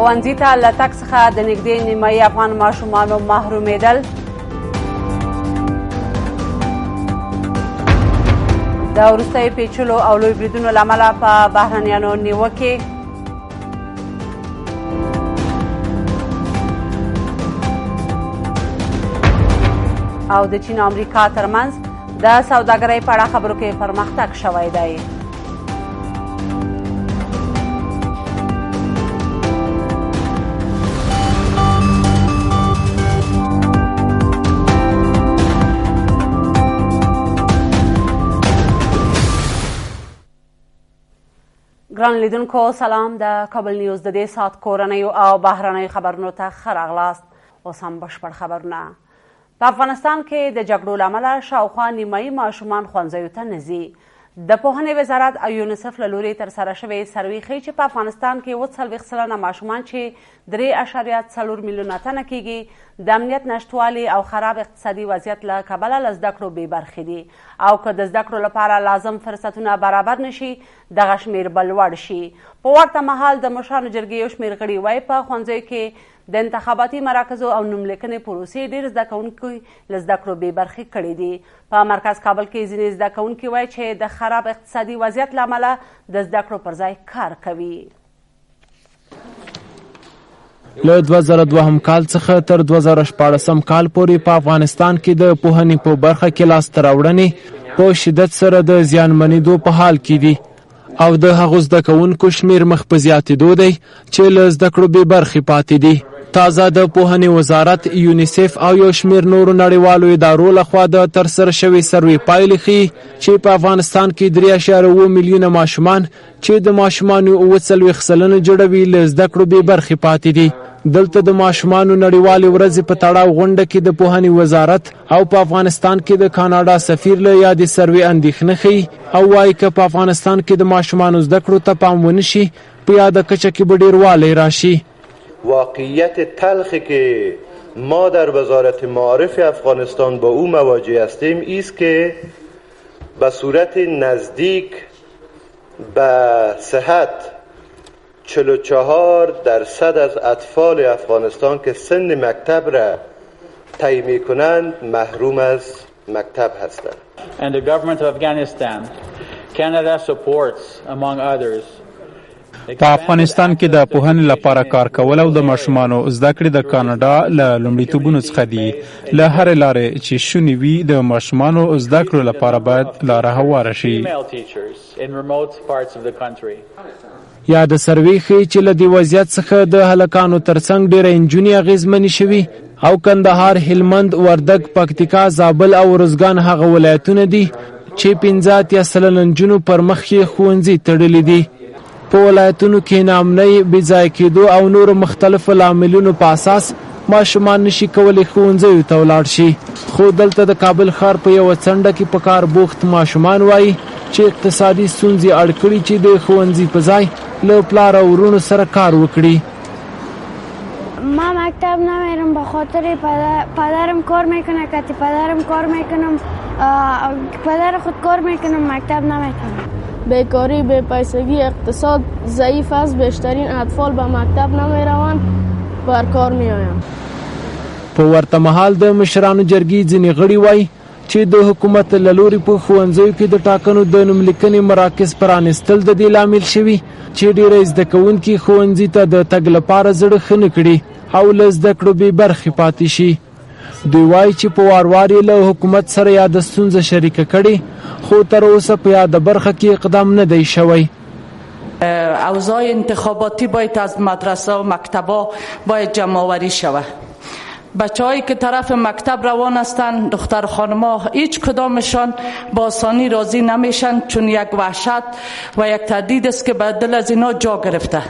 ښوونځي ته له تګ څخه د نږدې نیمایي افغان ماشومانو محرومېدل. د وروستیو پیچلو او لوی بریدونو له امله په بهرنیانو نیوکې. او د چین او امریکا ترمنځ د سوداګرۍ په اړه خبرو کې پرمختګ شوی دی. ګران لیدونکو سلام. د کابل نیوز د دې ساعت کورنیو او بهرنیو خبرونو ته ښه راغلاست. اوس هم بشپړ خبرونه. په افغانستان کې د جګړو له امله شاوخوا نیمایي ماشومان ښوونځیو ته نه ځي. د پوهنې وزارت او یونیسف له لوري ترسره شوې سروې ښیي چې په افغانستان کې 40 سلنه ماشومان چې 3.4 میلیونه تنه کېږي د امنیت نشتوالي او خراب اقتصادي وضعیت له کبله له زده کړو بې برخې دي او که د زده کړو لپاره لازم فرصتونه برابر نشي دغه شمېر به لوړ شي. په ورته مهال د مشرانو جرګې یو شمېر غړي وایي په ښوونځیو کې د انتخاباتي مراکزو او نوملیکنې پروسې ډېر زده کوونکي له زده کړو بې برخې کړي دي. په مرکز کابل کې ځینې زده کوونکي وایي چې د خراب اقتصادي وضعیت له امله د زده کړو پر ځای کار کوي. له 2002 کال څخه تر 2014 کال پورې په افغانستان کې د پوهنې په برخه کې لاسته راوړنې په شدت سره د زیانمنېدو په حال کې دي او د هغو زده کوونکو شمېر مخ په زیاتېدو دی چې له زده کړو بې برخې پاتې دي. تازه د پوهنې وزارت، یونیسف او یو شمېر نورو نړیوالو ادارو لخوا د ترسره شوې سروې پایلې ښیي چې په افغانستان کې 3.7 میلیونه ماشومان چې د ماشومانو 40 سلنه جوړوي له زده کړو بې برخې پاتې دي. دلته د ماشومانو نړیوالې ورځې په تړاو غونډه کې د پوهنې وزارت او په افغانستان کې د کاناډا سفیر له یادې سروې اندېښنه ښیي او وایي که په افغانستان کې د ماشومانو زده کړو ته پام ونه شي په یاده کچه کې به ډېروالی راشي. واقعیت تلخی که ما در وزارت معارف افغانستان با او مواجه هستیم است که به صورت نزدیک به صحت 44% از اطفال افغانستان که سن مکتب را طی می‌کنند محروم از مکتب هستند. And the government of Afghanistan, Canada supports among others. په افغانستان کې د پوهنې لپاره کار کول او د ماشومانو زده کړې د کاناډا له لومړیتوبونو څخه دي. له هرې لارې چې شونې وي د ماشومانو زده کړو لپاره باید لاره هواره شي. یا د سروې ښیي چې له دې وضعیت څخه د هلکانو ترڅنګ ډېره نجونې اغېزمنې شوي او کندهار، هلمند، وردګ، پکتیکا، زابل او ارزګان هغه ولایتونه دي چې 15 سلنه نجونو پر مخ یې ښوونځي تړلي دي. په ولایتونو کې ناامنۍ، بې ځایه کېدو او نورو مختلفو لاملونو په اساس ماشومان نشي کولی ښوونځیو ته ولاړ شي. خو دلته د کابل ښار په یوه څنډه کې په کار بوخت ماشومان وایي چې اقتصادي ستونزې اړ کړي چې د ښوونځي په ځای له پلار او ورونو سره کار وکړي. ما مکتب نمیرم به خاطر پدرم کار میکنه که پدرم کار میکنم پدر خود کار میکنم مکتب نمیکنم. بیکاری، بی‌پیسگی، اقتصاد ضعیف است. بیشترین اطفال به مکتب نمیروند بر کار میآیند. په ورته مهال د مشرانو جرګې ځینې غړي وایي چې د حکومت له لوري په ښوونځیو کې د ټاکنو د نوملیکنې مراکز پرانیستل د دې لامل شوي چې ډېری زده کوونکي ښوونځي ته د تګ لپاره زړه ښه نه کړي او له زده کړو بې برخې پاتې شي. دوی وایي چې په وار یې له حکومت سره یاده ستونزه شریکه کړې خو تر اوسه په یاده برخه کې اقدام نه دی شوی. اوضاع انتخاباتی باید از مدرسه و مکتبا باید جمع‌آوری شود. بچه‌هایی که طرف مکتب روان هستند، دختر خانم‌ها، هیچ کدامشان با آسانی راضی نمیشن چون یک وحشت و یک تردید است که به دل از اینا جا گرفته.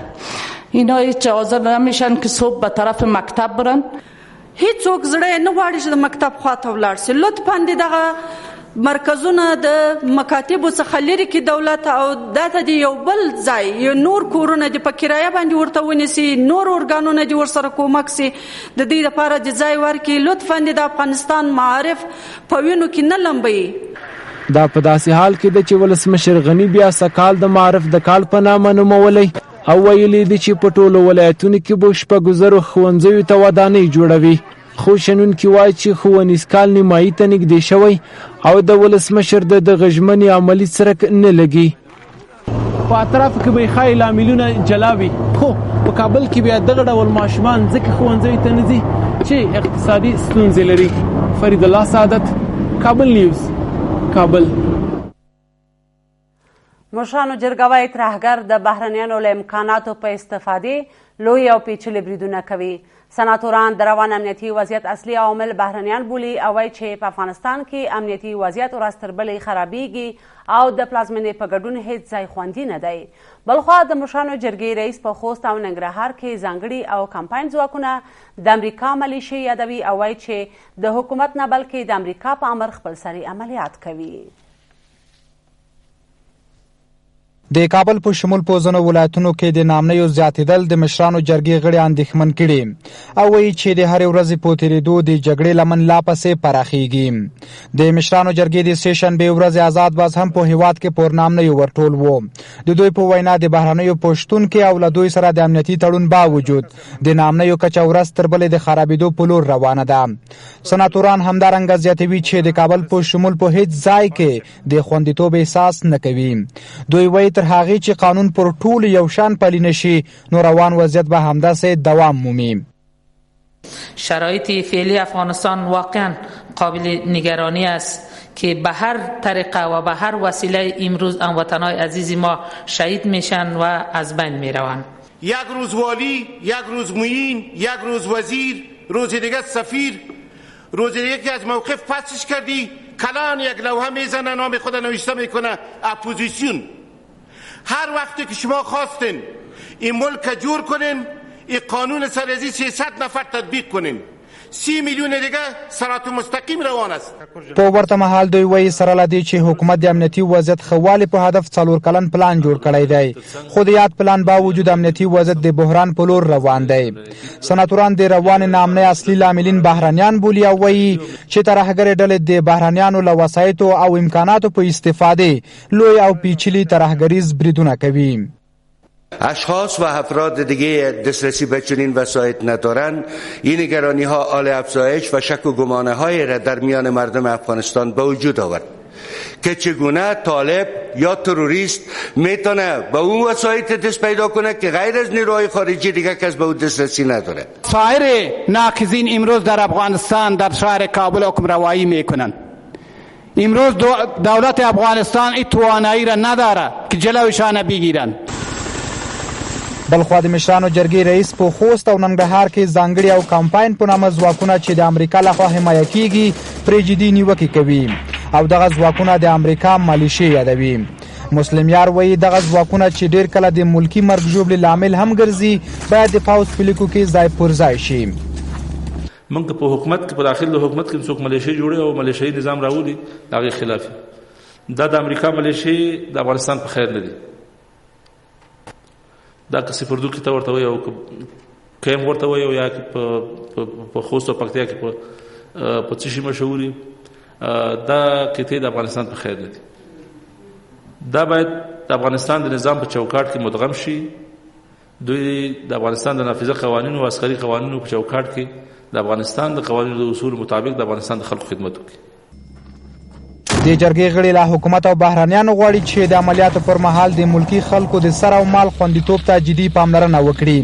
اینا هیچ حاضر نمیشن که صبح به طرف مکتب برن. هیڅوک زړه نه غواړي چې د مکتب خواته ولاړ شي. لطفاً دغه مرکزونه د مکاتبو څخه لرې کې دولت او دته دی یو بل ځای یو نور کورونه د په کرایه باندې ورته ونیسي، نور ارګانونه دي ورسره کومک سي د دې لپاره د ځای ورکړي. لطفاً د افغانستان معارف په وینو کې نه لمبي. دا په داسې حال کې ده چې ولسمشر غني بیا سکال د معارف د کال په نامه نومولی او ویلي دي چې په ټولو ولایتونو کې به 6,000 ښوونځیو ته ودانۍ جوړوي. خو شنونکي وایي چې ښوونیز کال نیمایي ته نږدې شوی او د ولسمشر د دغه ژمنې عملي څرک نه لګي. په اطرافو کې به یې ښایي لاملونه جلا وي، خو په کابل کې بیا دغه ډول ماشومان ځکه ښوونځیو ته نه ځي چې اقتصادي ستونزې لري. فرید الله سعادت، کابل نیوز، کابل. مشرانو جرګه وايي ترهګر د بهرنیانو له امکاناتو په استفادې لوی او پیچلي بریدونه کوي. سناتوران د روان امنیتي وضعیت اصلي عوامل بهرنیان بولي او وایي چې په افغانستان کې امنیتي وضعیت ورځ تر بلې خرابیږي او د پلازمینې په ګډون هیڅ ځای خوندي نه دی. بلخوا د مشرانو جرګې رئیس په خوست او ننګرهار کې ځانګړي او کمپاین ځواکونه د امریکا ملیشې یادوي او وایي چې د حکومت نه بلکې د امریکا په امر خپلسري عملیات کوي. د کابل په شمول په ځینو ولایتونو کې د نامنیو زیاتېدل د مشرانو جرګې غړي اندېښمن کړي او وایي چې د هرې ورځې په تېرېدو د جګړې لمن لا پسې پراخېږي. د مشرانو جرګې د سې شنبې ورځې آزاد باز هم په هیواد کې پر نامنیو ورټول وو. د دوی په وینا د بهرنیو په شتون کې او له دوی سره د امنیتي تړون باوجود د نامنیو کچه ورځ تر بلې د خرابېدو په لور روانه ده. سناتوران همدارنګه زیاتوي چې د کابل په شمول په هیڅ ځای کې د خوندیتوب احساس نه کوي. دوی وایي تر هغه چې قانون پر ټول یو شان پلی نشي نو روان وضعیت به همداسې دوام مومي. شرایط فعلی افغانستان واقعا قابل نگرانی است که به هر طریقه و به هر وسیله امروز هموطنان عزیز ما شهید میشن و از بین میروند. یک روز والی، یک روز معین، یک روز وزیر، روز دیگه سفیر، روز دیگه که از موقف پسش کردی کلان یک لوحه میزنه نام خود نوشته میکنه اپوزیسیون. هر وقتی که شما خواستین این ملک جور کنین، این قانون سرازی 300 نفر تطبیق کنین، 30 میلیون دیگه صراط مستقیم روان است. په ورته مهال دوی وایي سره له دې چې حکومت د امنیتي وضعیت ښه والي په هدف 4 کلن پلان جوړ کړی دی، خو د یاد پلان باوجود امنیتي وضعیت د بحران په لور روان دی. سناتوران د روان نامنۍ اصلي لاملین بهرنیان بولي او وایي چې ترهګرې ډلې د بهرنیانو له وسایطو او امکاناتو په استفادې لوی او پیچلي ترهګریز بریدونه کوي. اشخاص و افراد دیگه دسترسی به چنین وسایط ندارند. این نگرانی ها آل افزایش و شک و گمانه های را در میان مردم افغانستان به وجود آورد که چگونه طالب یا تروریست میتونه به اون وسایط دست پیدا کنه که غیر از نیروهای خارجی دیگه کس به اون دسترسی نداره. سایر ناقضین امروز در افغانستان در شهر کابل حکم روایی میکنند. امروز دولت افغانستان این توانایی را نداره که جلوشان بگیرند. بلخوا د مشرانو جرګې رئیس په خوست او ننګرهار کې ځانګړي او کمپاین په نامه ځواکونه چې د امریکا لخوا حمایه کیږي پرې جدي نیوکې کوي او دغه ځواکونه د امریکا ملیشې یادوي. مسلم یار وایي دغه ځواکونه چې ډیر کله د ملکی مرګ ژوبلې لامل هم ګرځي باید د پاوز فلیکو کې ځای پر ځای شي. موږ په حکومت کې په داخل د حکومت کې څوک ملیشې جوړي او ملیشې نظام راولي دغه خلاف دا د امریکا ملیشې د افغانستان په خیر نه دي. دا که سپردو کې ته ورته وایي او کیم ورته وایي او یا په خوست او پکتیا کې په څه شي مشهوري دا کیته د افغانستان په خیر نه دي. دا باید د افغانستان د نظام په چوکاټ کې مدغم شي. دوی د افغانستان د نافذه قوانینو او عسکري قوانینو په چوکاټ کې د افغانستان د قوانینو د اصول مطابق د افغانستان د خلکو خدمت وکړي. د جرګې غړي له حکومت او بهرنیانو غواړي چې د عملیاتو پر مهال د ملکی خلکو د سر او مال خوندیتوب ته جدي پاملرنه وکړي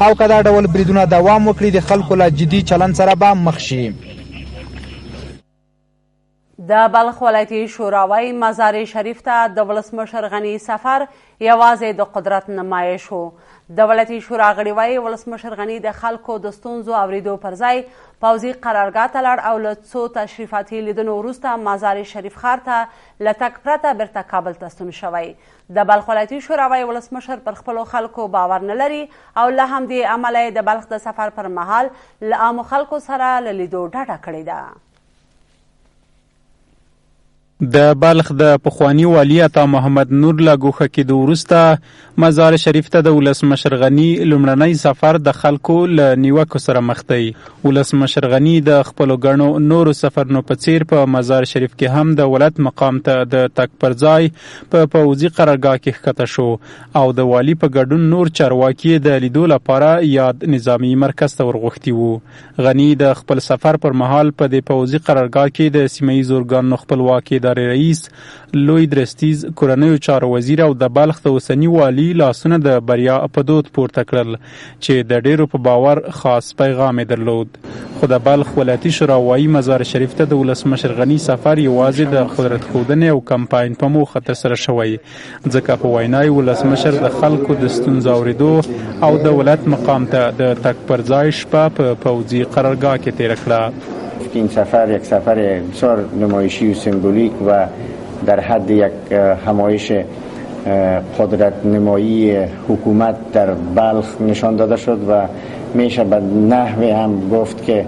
او که دا ډول بریدونه دوام وکړي د خلکو له جدي چلند سره به مخ شي. د بلخ ولایتي شوراوۍ مزار شریف ته د ولسمشر غني سفر یوازې د قدرت نمایش و. د ولایتي شورا غړي وایي ولسمشر غني د خلکو د ستونزو اورېدو پر ځای پوځي قرارګاه ته لاړ او له څو تشریفاتي لیدنو وروسته مزار شریف ښار ته له تګ پرته بیرته کابل ته ستون شوی. د بلخ ولایتي شورا وایي ولسمشر پر خپلو خلکو باور نه لري او له همدې امله د بلخ د سفر پر مهال له عامو خلکو سره له لیدو ډډه کړې ده. د بلخ د پخوانی والی عطا محمد نور له ګوښه کېدو وروسته مزار شریف ته د ولسمشر غني لومړنی سفر د خلکو له نیوکو سره مخ دی. ولسمشر غني د خپلو ګڼو نورو سفرونو په څیر په مزار شریف کې هم د ولایت مقام ته د تګ پر ځای په پوځي قرارګاه کې ښکته شو او د والي په ګډون نور چارواکي د لیدو لپاره یاد نظامي مرکز ته ورغوښتي وو. غني د خپل سفر پر مهال په دې پوځي قرارګاه کې د سیمه ییزو ارګانونو خپلواکي ادارې رئیس لوی درستیز، کورنیو چارو وزیر او د بلخ د اوسني والي لاسونه د بریا په دود پورته کړل چې د ډیرو په باور خاص پیغام یې درلود. خو د بلخ ولایتي شورا وایي مزار شریف ته د ولسمشر غني سفر یوازې د قدرت ښودنې او کمپاین په موخه ترسره شوی، ځکه په وینا یې ولسمشر د خلکو د ستونزو اورېدو او د ولایت مقام ته د تګ پر ځای شپه په پوځي قرارګاه کې تېره کړه. این سفر یک سفر بسیار نمایشی و سمبولیک و در حد یک همایش قدرت نمایی حکومت در بلخ نشان داده شد و میشه به نحوی هم گفت که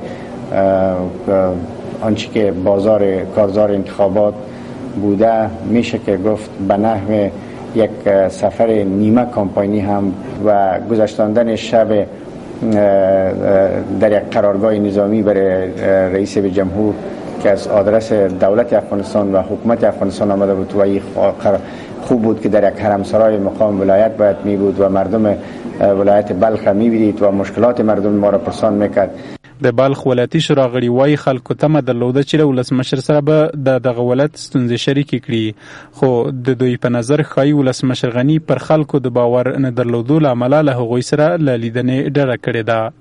آنچه که بازار کارزار انتخابات بوده میشه که گفت به نحو یک سفر نیمه کامپانی هم و گذشتاندن شب در یک قرارگاه نظامی برای رئیس جمهور که از آدرس دولت افغانستان و حکومت افغانستان آمده بود و خوب بود که در یک حرمسرای مقام ولایت باید می بود و مردم ولایت بلخ می بیدید و مشکلات مردم ما را پرسان میکرد. د بلخ ولایتي شورا غړي وایي خلکو تمه درلوده چې له ولسمشر سره به د دغه ولایت ستونزې شریکې کړي، خو د دوی په نظر ښایي ولسمشر غني پر خلکو د باور نه درلودو له امله له هغوی سره له لیدنې ډډه کړې ده.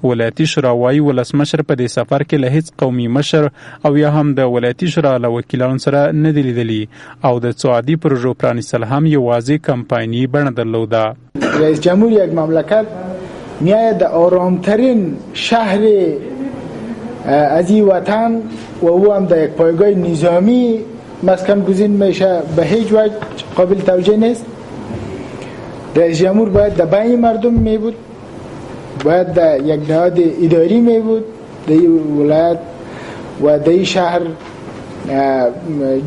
ولایتي شورا وایي ولسمشر په دې سفر کې له هیڅ قومي مشر او یا هم د ولایتي شورا له وکیلانو سره نه دي لیدلي او د څو عادي پروژو پرانیستل هم یوازې کمپایني بڼه درلوده. رئیس جمهور یک مملکت میاید آرامترین شهر از این وطن و او هم در یک پایگاه نظامی مسکن گزین میشه به هیچ وجه قابل توجیه نیست. رئیس جمهور باید در بین مردم می بود، باید در یک نهاد اداری می بود در این ولایت و در این شهر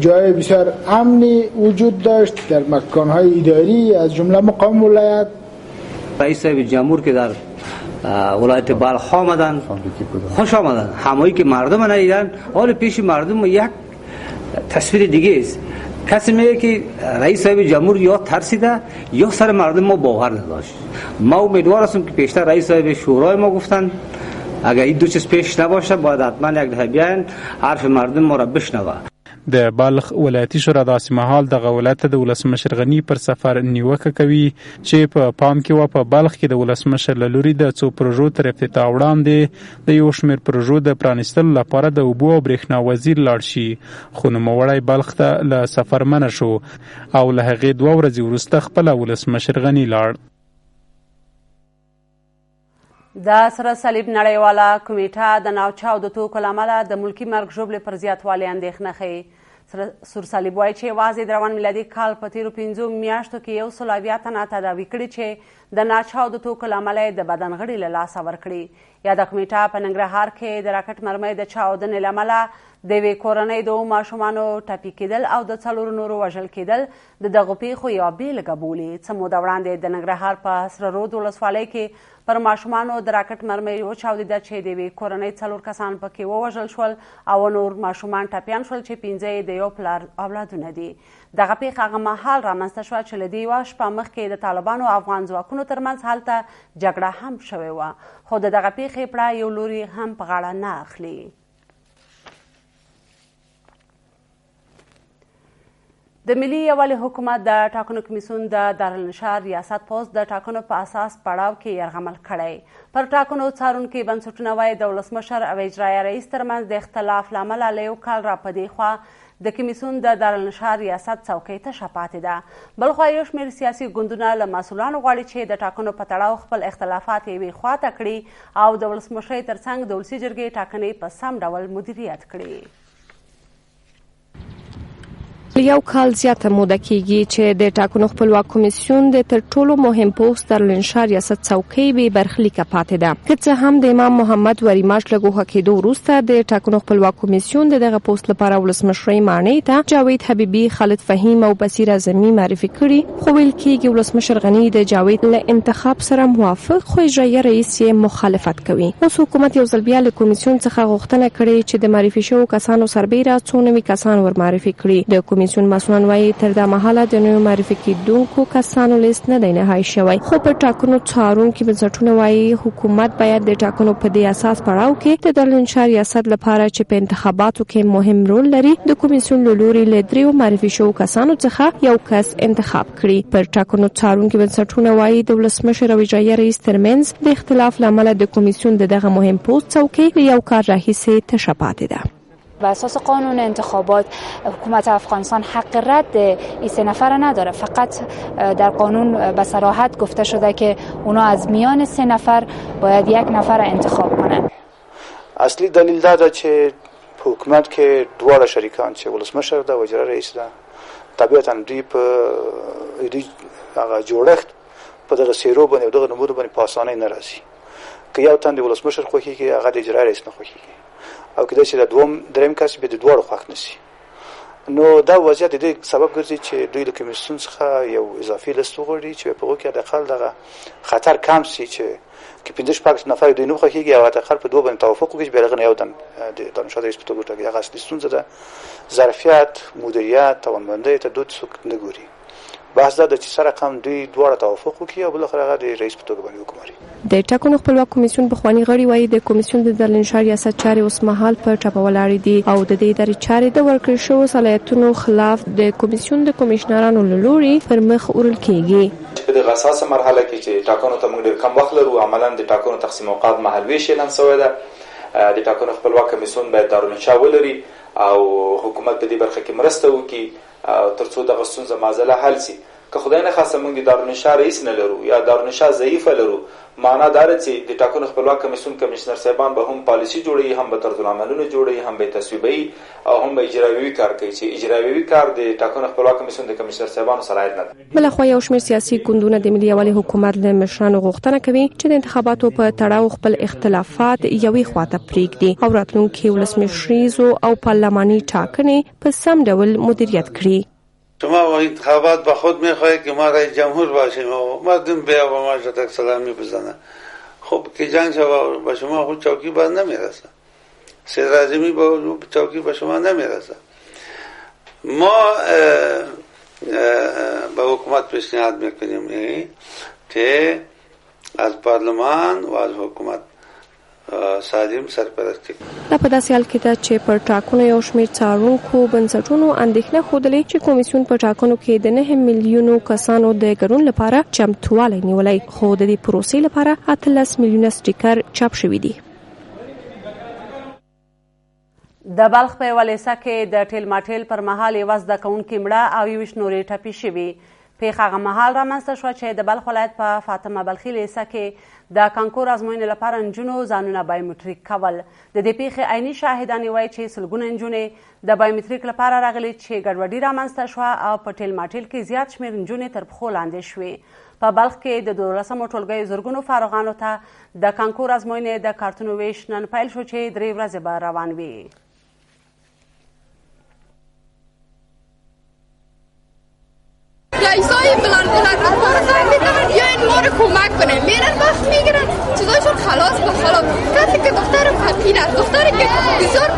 جای بسیار امنی وجود داشت در مکانهای اداری از جمله مقام ولایت. رئیس جمهور که در ولایت بلخ آمدن خوش آمدن، همایی که مردم ندیدن حال پیش مردم یک تصویر دیگه است. کسی میگه که رئیس جمهور یا ترسیده یا سر مردم ما باور نداشت. ما امیدوار هستم که پیشتر رئیس شورای ما گفتن اگر این دو چیز پیش نباشه باید حتما یک دفعه بیاین حرف مردم ما را بشنوه. د بلخ ولایتي شورا داسې مهال دغه ولایت د ولسمشر غني پر سفر نیوکه کوي چې په پام کې و په بلخ کې د ولسمشر له لوري د څو پروژو تر افتتاح وړاندې د یو شمېر پروژو د پرانیستلو لپاره د اوبو او برېښنا وزیر لاړ شي، خو نوموړی بلخ ته له سفر منع شو او له هغې 2 ورځې وروسته خپله ولسمشر غني لاړ. د سره صلیب نړیواله کمیټه د ناوچاو د توکو له امله د ملکي مرګ ژوبلې پر زیاتوالي اندېښنه ښیي. سور صلیب وایي چې یوازې د روان میلادي کال په تېرو 5 میاشتو کې 180 تنه تداوي کړي چې د ناچاو د توکو له امله یې د بدن غړي له لاسه ورکړي. یاده کمیټه په ننګرهار کې د راکټ مرمۍ د چاودنې له امله د یوې کورنۍ د 2 ماشومانو ټپي کېدل او د 4 نورو وژل کېدل د دغو پیښو یوه بېلګه بولي. څه موده وړاندې د ننګرهار په سره رود ولسوالۍ کې پر ماشومانو د راکټ مرمۍ وچاودېده چې د یوې کورنۍ 4 کسان پکې ووژل شول او نور ماشومان ټپیان شول چې 5 یې د یو پلار اولادونه دي. دغه پیښه هغه مهال رامنځته شوه چې له دې یوه شپه مخکې د طالبانو او افغان ځواکونو ترمنځ هلته جګړه هم شوې وه، خو د دغه پیښې پړه یو لوري هم په غاړه نه اخلي. د ملي یووالي حکومت د ټاکنو کمیسیون د دارالنشار ریاست پوسټ د ټاکنو په اساس پړاو کې یرغمل کړی. پر ټاکنو څارونکي بنسټونه وایي د ولسمشر او اجرایه رئیس ترمنځ د اختلاف له امله له 1 کال را په دې خوا د کمیسیون د دارالنشار ریاست څوکۍ تشه پاتې ده. بل خوا یو شمېر سیاسي ګوندونه له مسؤلانو غواړي چې د ټاکنو په تړاو خپل اختلافات یوې خواته کړي او د ولسمشرۍ ترڅنګ د ولسي جرګې ټاکنې په سم ډول مدیریت کړي. یو کال زیاته موده کیږي چې د ټاکنو خپلواک کمیسیون د تر ټولو مهم پوسټ در لنشار ریاست څوکۍ به برخلیکه پاتې ده. که څه هم د امام محمد وریماش لګو حقیدو وروسته د ټاکنو خپلواک کمیسیون دغه پوسټ لپاره ولسمشرۍ معنی ته جاوید حبیبي، خالد فهیم او بصیر اعظمي معرفي کړي، خو ویل کېږي ولسمشر غنی د جاوید له انتخاب سره موافق، خو اجرایه رئیس یې مخالفت کوي. اوس حکومت یو ځل بیا له کمیسیون څخه غوښتنه کړې چې د معرفي شوو کسانو سربیره څو نوي کسان ور معرفي کړي. د کمیسیون مسؤلان وايي تر دا مهاله د نوو معرفي کېدونکو کسانو لیست نه دی نهایی شوی، خو په ټاکنو څارونکي بنسټونه وايي حکومت باید د ټاکنو په دې اساس پړاو کې د دارالانشار ریاست لپاره چې په انتخاباتو کې مهم رول لري د کمیسیون له لوري له دریو معرفي شوو کسانو څخه یو کس انتخاب کړي. پر ټاکنو څارونکي بنسټونه وايي د ولسمشر او اجرایه رئیس ترمنځ د اختلاف لامل د کمیسیون دغه مهم پوسټ څوکۍ یو کار راهیسې تشه پاتې ده. بر اساس قانون انتخابات حکومت افغانستان حق رد این 3 نفر نداره. فقط در قانون به صراحت گفته شده که اونا از میان 3 نفر باید 1 نفر انتخاب کنن. اصلی دلیل دا چې حکومت کې دواړه شریکان چې ولسمشر ده او اجرا رئیس ده طبیعتا دوی په هغه جوړښت په دغه سیرو باندې او دغه نمود باندې په اسانۍ نه راځي. که یو تن د ولسمشر خوښیږي هغه د اجرا رئیس نه خوښیږي، او کله چې د دریم کس به د دوړو خوښ نشي، نو دا وضعیت د سبب ګرځي چې دوی د کمیسیون څخه یو اضافي لیست وغواړي چې په هغه کې د خپل دغه خطر کم شي چې 15 نفر دوی نه خوښیږي او د خپل په دوه باندې توافق وکړي به رغنه یو دن د دانشګاه رئیس په توګه ټاکي. هغه اصلي ستونزه ده ظرفیت، مدیریت، توانمندۍ ته دوی څوک نه ګوري. بحث دا چې سره کوم دوی دواړه توافق وکړي او بل خو هغه د رئیس په توګه باندې حکومت. د ټاکنو خپلواک کمیسیون بخوانی غړي وایي د کمیسیون د دارالانشار ریاست چارې اوس مهال په ټاپه ولاړې دي او د دې ادارې چارې د ورکړل شوو صلاحیتونو خلاف د کمیسیون د کمشنرانو له لوري پر مخ وړل کیږي. په دغه اساسه مرحله کې چې ټاکنو ته موږ ډېر کم وخت لرو، عملاً د ټاکنو تقسیم اوقات مهالویش اعلان شوی ده. د ټاکنو خپلواک کمیسیون باید دارالانشار ولري او حکومت په دې برخه کې مرسته وکړي ترڅو دغه ستونزه معضله حل شي. که خدای نه خاصه موږ د دارالانشار رئیس نه لرو یا دارالانشار ضعیف لرو، معنا دا ده چې د ټاکنو خپلواک کمیسیون کمشنر صاحبان به هم پالیسی جوړوي، هم به طرزالعملونه جوړوي، هم به تصویبوي او هم به اجرایوي کار کوي چې اجرایوي کار د ټاکنو خپلواک کمیسیون د کمشنر صاحبانو صلاحیت نه لري. بلخوا یو شمېر سیاسي ګوندونه د ملي یووالي حکومت له مشرانو غوښتنه کوي چې د انتخاباتو په تړاو خپل اختلافات یوې خواته پرېږدي او راتلونکي ولسمشریزو او پارلماني ټاکنې په سم ډول مدیریت کړي. شما انتخابات با خود میخواهید که ما رئیس جمهور باشیم و مردم بیا با ما شتک سلامی بزنن. خب که جنگ شما با شما خود چوکی باز نمیرسه، صدراعظمی با چوکی با شما نمیرسه. ما به حکومت پیشنهاد میکنیم که از پارلمان و از حکومت سالم سرپرستی. دا په داسې حال کې ده چې پر ټاکنو یو شمېر څارونکو بنسټونو اندېښنه ښودلې چې کمیسیون په ټاکنو کې د 9 میلیونو کسانو د ګډون لپاره چمتووالی نیولی، خو د دې پروسې لپاره 18 میلیونه سټیکر چاپ شوي دي. د بلخ په یوه لیسه کې د ټیل ماټیل پر مهال یوه زده کوونکې مړه او 21 نورې ټپي شوي. پیښه هغه مهال رامنځته شوه چې د بلخ ولایت په فاطمه بلخي لیسه کې د کانکور ازموینې لپاره نجونو ځانونه بایومټریک کول. د دې پیښې عیني شاهدانې وایي چې سلګونه نجونې د بایومټریک لپاره راغلي چې ګډوډي رامنځته شوه او په ټیل ماټیل کې زیات شمېر نجونې تر پښو لاندې شوې. په بلخ کې د 12مو ټولګیو زرګونو فارغانو ته د کانکور ازموینې د کارتونو ویش نن پیل شو چې 3 ورځې به روان وي. رئیسای بلند بیاین ما رو کمک کنه، میرن وقت میگیرن چیزایشون خلاص به خلاص. کسی که دختر فقیر است، دختری که بسیار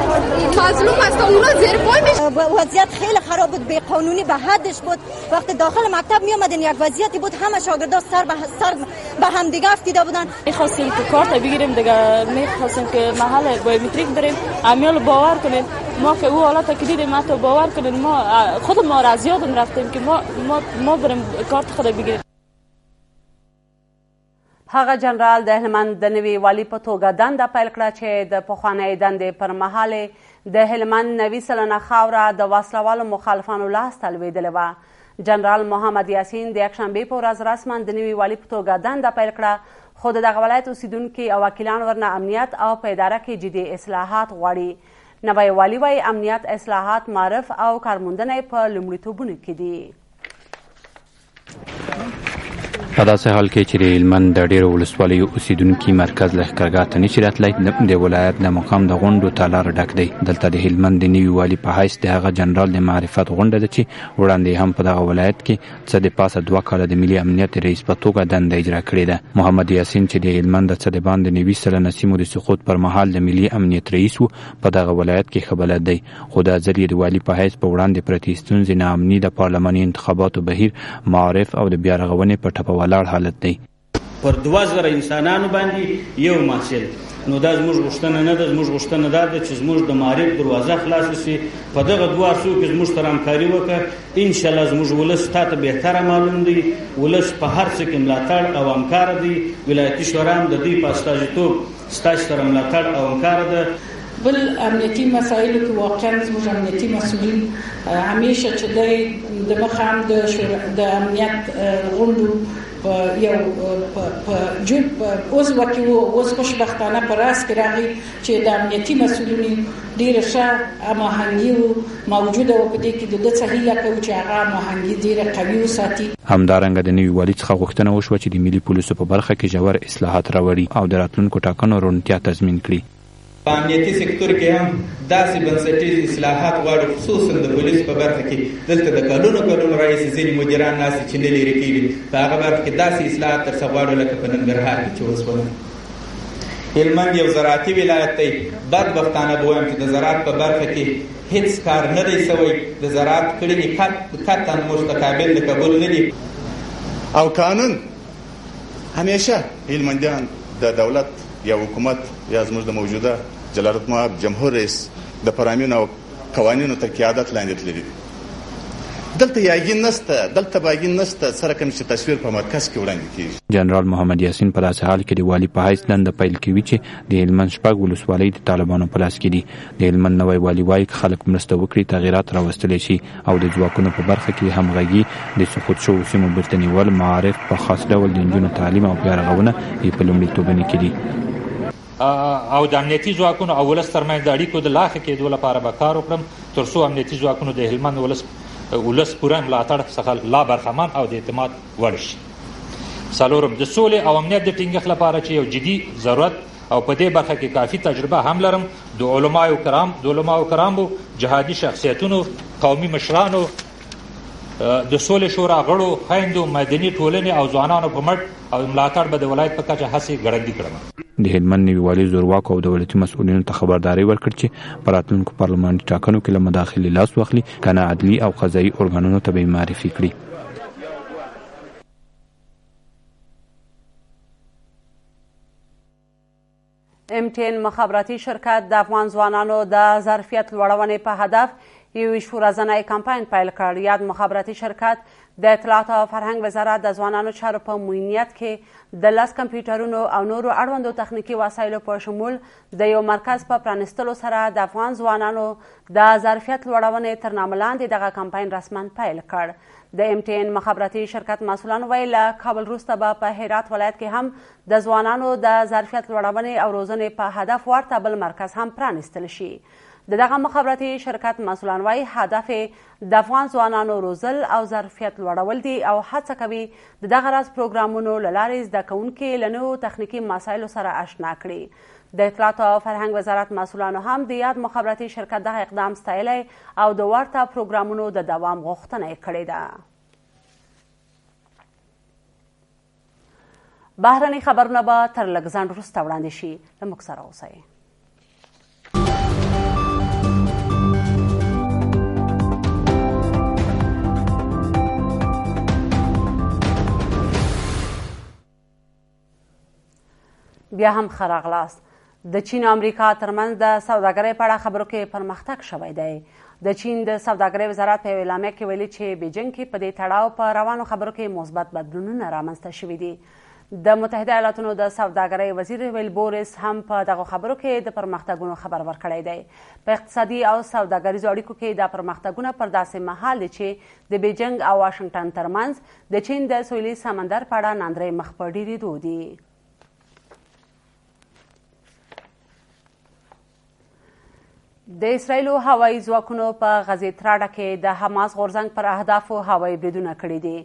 مظلوم است، اونا زیر پای میشه. وضعیت خیلی خراب بود، بی قانونی به حدش بود. وقتی داخل مکتب می اومدن یک وضعیتی بود، همه شاگردا سر به هم دیگه افتیده بودن. می‌خواستیم که کارت بگیریم دیگه، می‌خواستیم که محل بایومتریک بریم، امیال باور کنید ما که او حالت که دیدیم ما تو باور کنید ما خود ما را از یادم رفتیم که ما بریم کارت خود بگیریم. هغه جنرال د هلمند د نوي والي په توګه دنده پیل کړه چې د پخوانۍ دندې پر مهال د هلمند 90 سلنه خاوره د وسلوالو مخالفانو لاس ته لوېدلې وه. جنرال محمد یاسین د یکشنبې په ورځ رسما د نوي والي په توګه دنده پیل کړه، خو د دغه ولایت اوسیدونکي او وکیلان ورنه امنیت او په اداره کې جدي اصلاحات غواړي. نوی والي وایي امنیت، اصلاحات، معرف او کارموندنه په لومړیتوبونو کې دي. په داسې حال کې چې د هلمند د ډېرو ولسوالیو اوسېدونکي مرکز لښکرګاه ته نشي راتلی، د ولایت د مقام د غونډو تالار ډک دی. دلته د هلمند د نوي والي په حیث د هغه جنرال د معرفت غونډه ده چې وړاندې هم په دغه ولایت کې څه د پاسه 2 کاله د ملي امنیت رئیس په توګه دنده اجرا کړې ده. محمد یاسین چې د هلمند د څه د باندې 90 سلنه سیمو د سقوط پر مهال د ملي امنیت رئیس و، په دغه ولایت کې ښه بلد دی. خو د ځل د والي په حیث په وړاندې پرتې ستونزې ناامني، د پارلماني انتخاباتو بهیر، معارف او د بیارغونې په ټپه ولاړ حالت دی. پر 2000 انسانانو باندې یو محصل. نو دا زموږ غوښتنه نه ده. زموږ غوښتنه دا ده چې زموږ د معارف دروازه خلاصه شي. په دغه 2 ارسو کې زموږ سره همکاري وکړه. انشاءالله زموږ ولس تاته بهتره معلوم دی. ولس په هر څه کې ملاتړ او همکار دی. ولایتي شورا هم د دوی په استازیتوب ستاسو سره ملاتړ او همکار ده. بل امنیتي مسایلو کې واقعا زموږ امنیتي مسؤلین همیشه چې د مخام د امنیت غونډو یو اوس وکي اوس خوشبختانه په راس کې راغی چې د امنیتي مسؤلین ډېره ښه هماهنګي موجوده وه. په دې کې د ده څه هیله کوو چې هغه هماهنګي ډېره قوي وساتي. همدارنګه د نوي والي څخه غوښتنه وشوه چې د ملي پولیسو په برخه کې ژور اصلاحات راوړي او د راتلونکو ټاکنو روڼتیا تضمین کړي. په امنیتي سکتور کې هم داسې بنسټیز اصلاحات غواړو، خصوصا د پولیسو په برخه کې. دلته د کلونو راهیسې ځینې مدیران ناستې چې نه لرې کېږي. په هغه برخه کې داسې اصلاحات ترسره غواړو لکه په ننګرهار کې چې اوس ومنو. هلمند یو زراعتي ولایت دی. بدبختانه به وایم چې د زراعت په برخه کې هیڅ کار نه دی سوی. د زراعت کړنې قطعا مستقابل د قبول نه دي. او قانون همیشه هلمندیان د دولت یا حکومت یا زموږ د موجوده جلالتمآب جمهور رئیس د فرامین او قوانینو تر قیادت لاندې تللي دي. دلته یاګین نسته، دلته باګین نسته، سره کوم چې تصویر په مرکز کې وړاندې کیږي. جنرال محمد یاسین په داسې حال کې د والي په حیث دنده پیل کوي چې د هلمند 6 ولسوالۍ د طالبانو په لاس کې دي. د هلمند نوی والي وایي که خلک مرسته وکړي تغیرات راوستلی شي او د ځواکونو په برخه کې همغږي، د سقوط شوو سیمو بیرته نیول، معارف، په خاص ډول د نجونو تعلیم او بیارغونه یې په لومړیتوبونو کې دي. او د امنیتي ځواکونو او ولس ترمنځ د اړیکو د لا ښه کېدو لپاره به کار وکړم تر څو امنیتي ځواکونو د هلمند ولس پوره ملاتړ څخه لا برخمن او د اعتماد وړ شي. څلورم، د سولې او امنیت د ټینګښت لپاره چې یو جدي ضرورت او په دې برخه کې کافي تجربه هم لرم، د علماو کرامو، جهادي شخصیتونو، قومي مشرانو، د سولې شورا غړو، خویندو، مدني ټولنې او ځوانانو په مټ او ملاتړ به د ولایت په کچه هڅې ګړندي کړم. د هلمند نوي والي زورواکو او دولتي مسؤلینو ته خبرداری ورکړ چې په راتلونکو پارلماني ټاکنو کې له مداخلې لاس واخلي، کنه عدلي او قضایي ارګانونو ته به معرفي کړي. MTN مخابراتي شرکت د افغان ځوانانو د ظرفیت لوړونې په هدف 21 ورځنی کمپاین پیل کړ. یاد مخابراتي شرکت د اطلاعات او فرهنګ وزارت د ځوانانو چارو په معینیت کې د 10 کمپیوټرونو او نورو اړوندو تخنیکي وسایلو په شمول د یو مرکز په پرانیستلو سره د افغان ځوانانو د ظرفیت لوړونې تر نامه لاندې دغه کمپاین رسما پیل کړ. د MTN مخابراتي شرکت مسؤلان ویل له کابل وروسته به په هرات ولایت کې هم د ځوانانو د ظرفیت لوړونې او روزنې په هدف ورته بل مرکز هم پرانیستل شي. دغه مخابراتي شرکت مسؤلان وایي هدف د افغان ځوانانو روزل او ظرفیت لوړول دي او هڅه کوي د دغه راز پروګرامونو له لارې زده کوونکي له نوو تخنیکي مسایلو سره آشنا کړي. د اطلاعات او فرهنګ وزارت مسؤلانو هم د یاد مخابراتي شرکت دغه اقدام ستایلی او د ورته پروګرامونو د دوام غوښتنه یې کړې ده. بهرني خبرونه به تر لږ ځنډ وروسته وړاندې شي. له موږ سره اوسئ. بیا هم ښه راغلاست. د چین او امریکا ترمنځ د سوداګرۍ په اړه خبرو کې پرمختګ شوی دی. د چین د سوداګرۍ وزارت په یوه اعلامیه کې ویلي چې بیجینګ کې په دې تړاو په روانو خبرو کې مثبت بدلونونه رامنځته شوي دي. د متحده ایالاتونو د سوداګرۍ وزیر ویلبورس هم په دغو خبرو کې د پرمختګونو خبر ورکړی دی. په اقتصادي او سوداګریزو اړیکو کې دا پرمختګونه پر داسې مهال دي چې د بیجینګ او واشنګټن ترمنځ د چین د سویلي سمندر په اړه ناندرۍ مخ په ډیریدو دي. د اسرایلو هوایي ځواکونو په غزې تراډه کې د حماس غورځنګ پر اهدافو هوایي بریدونه کړي دي.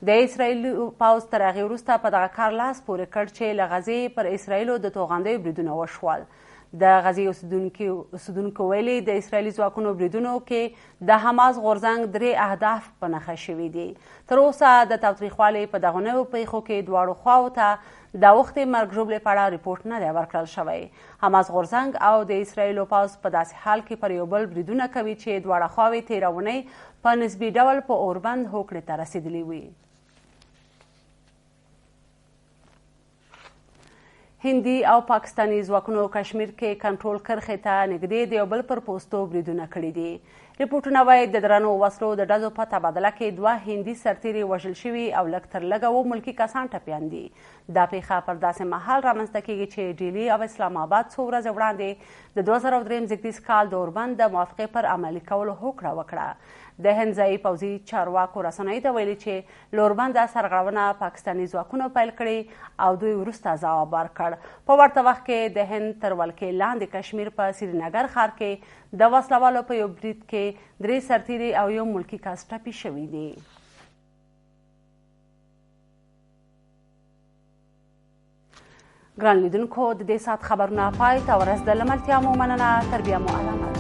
د اسرایلو پوځ تر هغې وروسته په دغه کار لاس پورې کړ چې له غزې پر اسرایلو د توغندیو بریدونه وشول. د غزې اوسیدونکو ویلي د اسرایلي ځواکونو بریدونو کې د حماس غورځنګ 3 اهداف په نښه شوي دي. تر اوسه د تاوتریخوالي په دغو نویو پیښو کې دواړو خواو ته د وختي مرګ ژوبلې په اړه ریپورټ نه دی ورکړل شوی. حماس غورځنګ او د اسرایلو پوځ په داسې حال کې پر یو بل بریدونه کوي چې دواړه خواوې تېره اونۍ په نسبي ډول په اوربند هوکړې ته رسېدلې وي. هندي او پاکستاني ځواکونو کشمیر کې کنټرول کرښې ته نږدې د یو بل پر پوستو بریدونه کړي دي. ریپورټونه وایي د درنو وسلو د ډزو په تبادله کې 2 هندي سرتیري وژل شوي او لږ تر لږه 2 ملکي کسان ټپیان دي. دا پیښه پر داسې مهال رامنځته کیږي چې ډیلي او اسلام آباد څو ورځې وړاندې د 2003 زېږدیز کال د اوربند د موافقې پر عملي کولو هوکړه وکړه. د هند ځایي پوځي چارواکو رسنیو ته ویلي چې له اوربنده سرغړونه پاکستاني ځواکونو پیل کړې او دوی وروسته ځواب ورکړ. په ورته وخت کې د هند تر ولکې لاندې کشمیر په سرینګر ښار کې د وسلوالو په یو برید کې 3 سرتیري او 1 ملکي کس ټپي شوي دي. ګران لیدونکو د دې ساعت خبرونه پای ته ورسېدل. ملتیا مو مننه. تر بیا مو علامه.